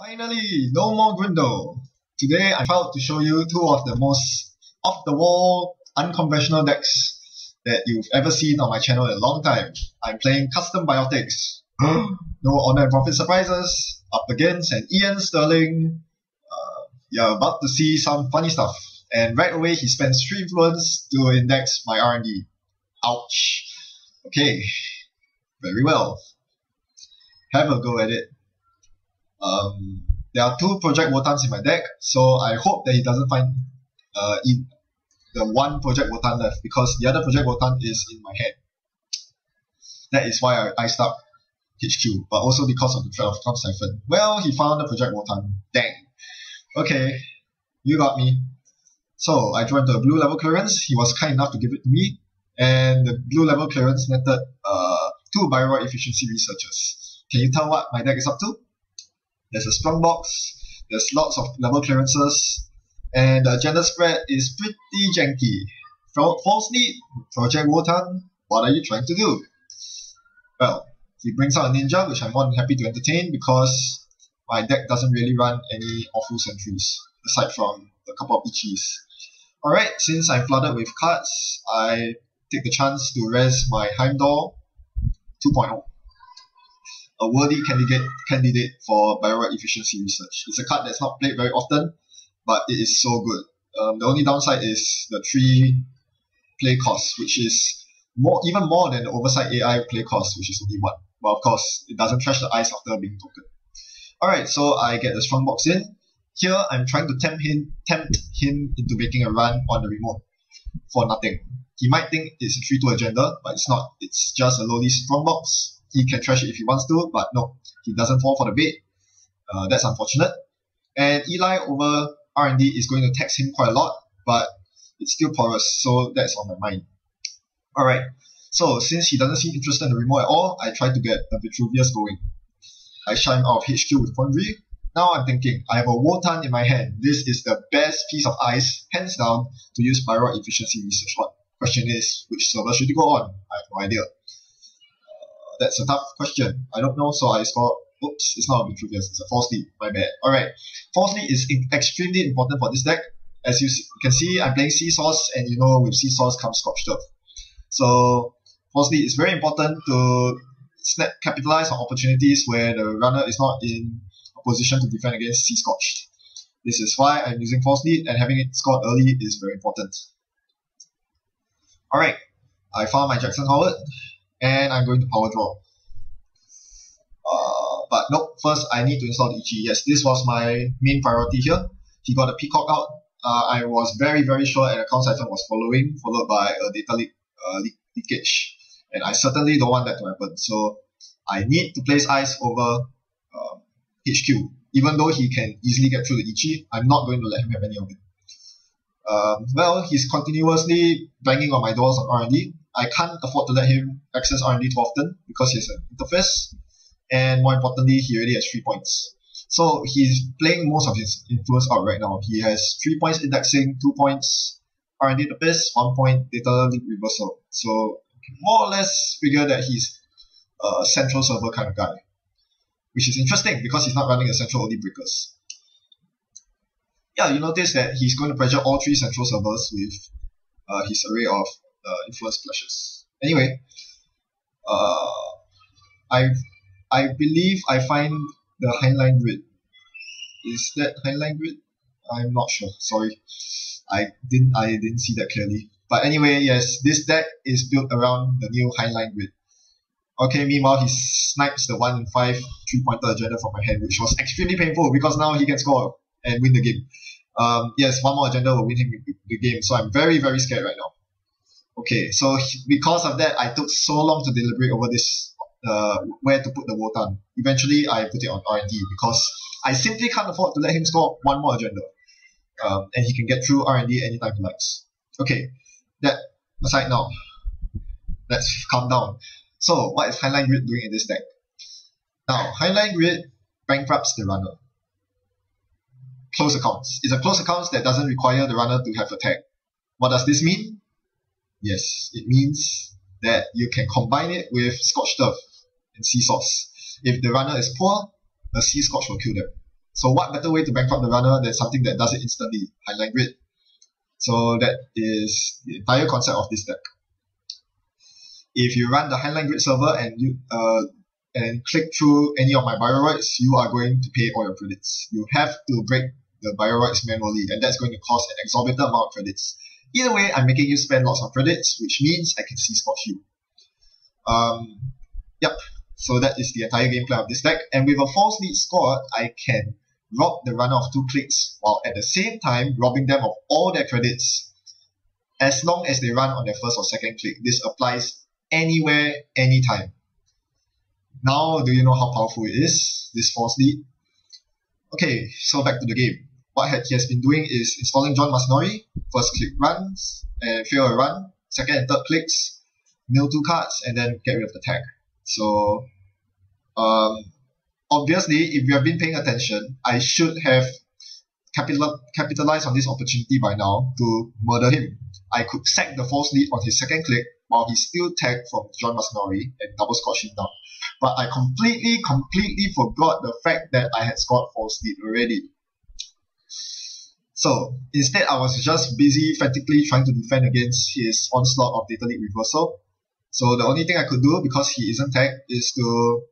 Finally, no more Grindo. Today I'm proud to show you two of the most off-the-wall, unconventional decks that you've ever seen on my channel in a long time. I'm playing custom Biotics. No honor and profit surprises. Up against an Iain Stirling. You're about to see some funny stuff. And right away he spends 3 influence to index my R&D. Ouch. Okay, very well. Have a go at it. There are 2 Project Wotans in my deck, so I hope that he doesn't find the 1 Project Wotan left, because the other Project Wotan is in my hand. That is why I iced up HQ, but also because of the threat of Tom Siphon. Well, he found the Project Wotan. Dang. Okay, you got me. So I drew into a blue level clearance. He was kind enough to give it to me, and the blue level clearance netted 2 Biotics efficiency researchers. Can you tell what my deck is up to? There's a strong box, there's lots of level clearances, and the agenda spread is pretty janky. False lead, Project Wotan, what are you trying to do? Well, he brings out a ninja, which I'm more than happy to entertain because my deck doesn't really run any awful sentries, aside from a couple of Ichis. Alright, since I'm flooded with cards, I take the chance to res my Heimdall 2.0. A worthy candidate for Biotics efficiency research. It's a card that's not played very often, but it is so good. The only downside is the 3 play cost, which is even more than the oversight AI play cost, which is only 1. But of course, it doesn't trash the ice after being token. Alright, so I get the strong box in. Here, I'm trying to tempt him into making a run on the remote for nothing. He might think it's a 3-2 agenda, but it's not. It's just a lowly strong box. He can trash it if he wants to, but no, he doesn't fall for the bait. That's unfortunate. And Eli over R&D is going to tax him quite a lot, but it's still porous, so that's on my mind. Alright, so since he doesn't seem interested in the remote at all, I try to get a Vitruvius going. I shut him out of HQ with Quandary. Now I'm thinking, I have a Wotan in my hand. This is the best piece of ice, hands down, to use Biotics efficiency research on. Question is, which server should you go on? I have no idea. That's a tough question. I don't know, so I scored. Oops, it's not a Vitruvius, it's a false lead. My bad. Alright, false lead is extremely important for this deck. As you can see, I'm playing Seesaws, and you know with Seesaws comes Scorched Earth. So, false lead is very important to capitalize on opportunities where the runner is not in a position to defend against Sea Scorched. This is why I'm using false lead, and having it scored early is very important. Alright, I found my Jackson Howard, and I'm going to power draw. But nope, first I need to install the Ichi. Yes, this was my main priority here. He got a Peacock out. I was very sure an account item was followed by a data leakage. And I certainly don't want that to happen. So I need to place ice over HQ. Even though he can easily get through the Ichi, I'm not going to let him have any of it. Well, he's continuously banging on my doors on R&D. I can't afford to let him access R&D too often because he's an interface, and more importantly, he already has 3 points. So he's playing most of his influence out right now. He has 3 points indexing, 2 points R&D interface, 1 point data link reversal. So more or less figure that he's a central server kind of guy, which is interesting because he's not running a central only breakers. Yeah, you notice that he's going to pressure all 3 central servers with his array of influence splashes. Anyway, I believe I find the Heinlein grid. Is that Heinlein grid? I'm not sure. Sorry, I didn't see that clearly. But anyway, yes, this deck is built around the new Heinlein grid. Okay, meanwhile he snipes the 1 in 5 3-pointer agenda from my hand, which was extremely painful because now he can score and win the game. Yes, 1 more agenda will win him the game, so I'm very scared right now. Okay, so because of that, I took so long to deliberate over this, where to put the Wotan. Eventually, I put it on R&D because I simply can't afford to let him score 1 more agenda. And he can get through R&D anytime he likes. Okay, that aside now, let's calm down. So, what is Heinlein Grid doing in this deck? Now, Heinlein Grid bankrupts the runner. Close accounts. It's a close accounts that doesn't require the runner to have a tag. What does this mean? Yes, it means that you can combine it with Scorched Earth and Seesaws. If the runner is poor, a Sea Scorch will kill them. So what better way to bankrupt the runner than something that does it instantly? Highline Grid. So that is the entire concept of this deck. If you run the Highline Grid server and click through any of my Bioroids, you are going to pay all your credits. You have to break the Bioroids manually, and that's going to cost an exorbitant amount of credits. Either way, I'm making you spend lots of credits, which means I can C-squash you. Yep. So that is the entire game plan of this deck. And with a false lead scored, I can rob the runner of 2 clicks, while at the same time robbing them of all their credits as long as they run on their first or second click. This applies anywhere, anytime. Now, do you know how powerful it is, this false lead? Okay, so back to the game. What he has been doing is installing John Masnori, first click runs, and fail a run, second and third clicks, mill 2 cards, and then get rid of the tag. So, obviously, if you have been paying attention, I should have capitalized on this opportunity by now to murder him. I could sack the false lead on his second click while he's still tagged from John Masnori and double scotch him down. But I completely forgot the fact that I had scored false lead already. So, instead I was just busy frantically trying to defend against his onslaught of data lead reversal. So the only thing I could do, because he isn't tagged, is to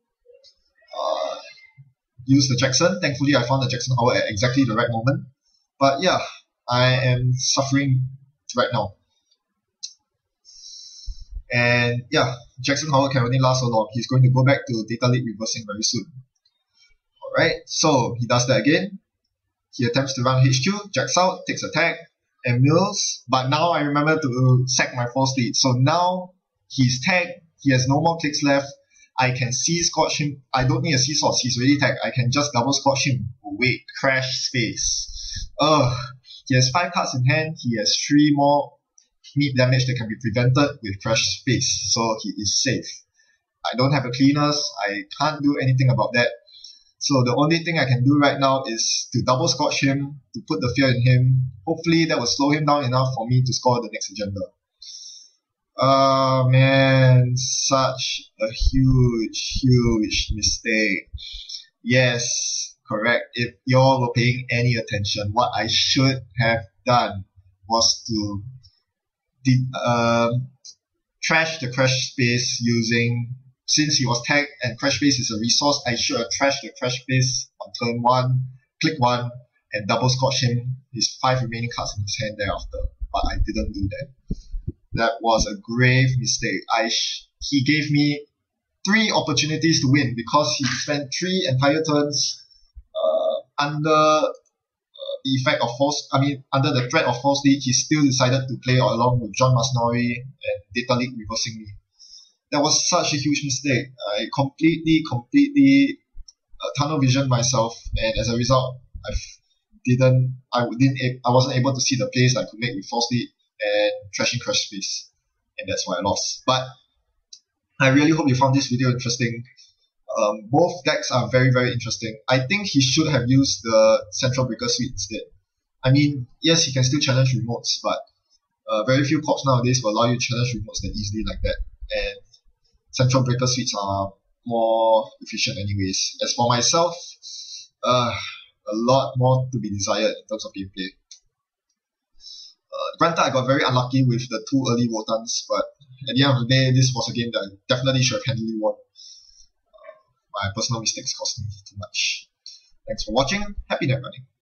use the Jackson. Thankfully, I found the Jackson Hour at exactly the right moment. But yeah, I am suffering right now. And yeah, Jackson Howard can only last so long. He's going to go back to data lead reversing very soon. Alright, so he does that again. He attempts to run HQ, jacks out, takes a tag, and mills. But now I remember to sack my false lead. So now he's tagged, he has no more clicks left. I can C-scotch him. I don't need a C-source, he's already tagged. I can just double scotch him. Oh, wait, crash space. He has 5 cards in hand, he has 3 more meat damage that can be prevented with crash space, so he is safe. I don't have a cleaners, I can't do anything about that. So the only thing I can do right now is to double scotch him, to put the fear in him. Hopefully that will slow him down enough for me to score the next agenda. Man, such a huge mistake. Yes, correct. If y'all were paying any attention, what I should have done was to trash the crash space using, since he was tagged and crash space is a resource, I should have trashed the crash space on turn 1, click 1, and double scotch him his 5 remaining cards in his hand thereafter. But I didn't do that. That was a grave mistake. He gave me 3 opportunities to win because he spent 3 entire turns under the effect of under the threat of false lead. He still decided to play along with John Masnori and data lead reversing me. That was such a huge mistake. I completely tunnel visioned myself, and as a result, I wasn't able to see the plays I could make with false lead and trashing crash space, and that's why I lost. But I really hope you found this video interesting. Both decks are very interesting. I think he should have used the Central Breaker Suite instead. I mean, yes, he can still challenge remotes, but very few corps nowadays will allow you to challenge remotes that easily like that. And Central Breaker Suites are more efficient anyways. As for myself, a lot more to be desired in terms of gameplay. Granted, I got very unlucky with the 2 early Wotans, but at the end of the day, this was a game that I definitely should have handily won. My personal mistakes cost me too much. Thanks for watching. Happy net running.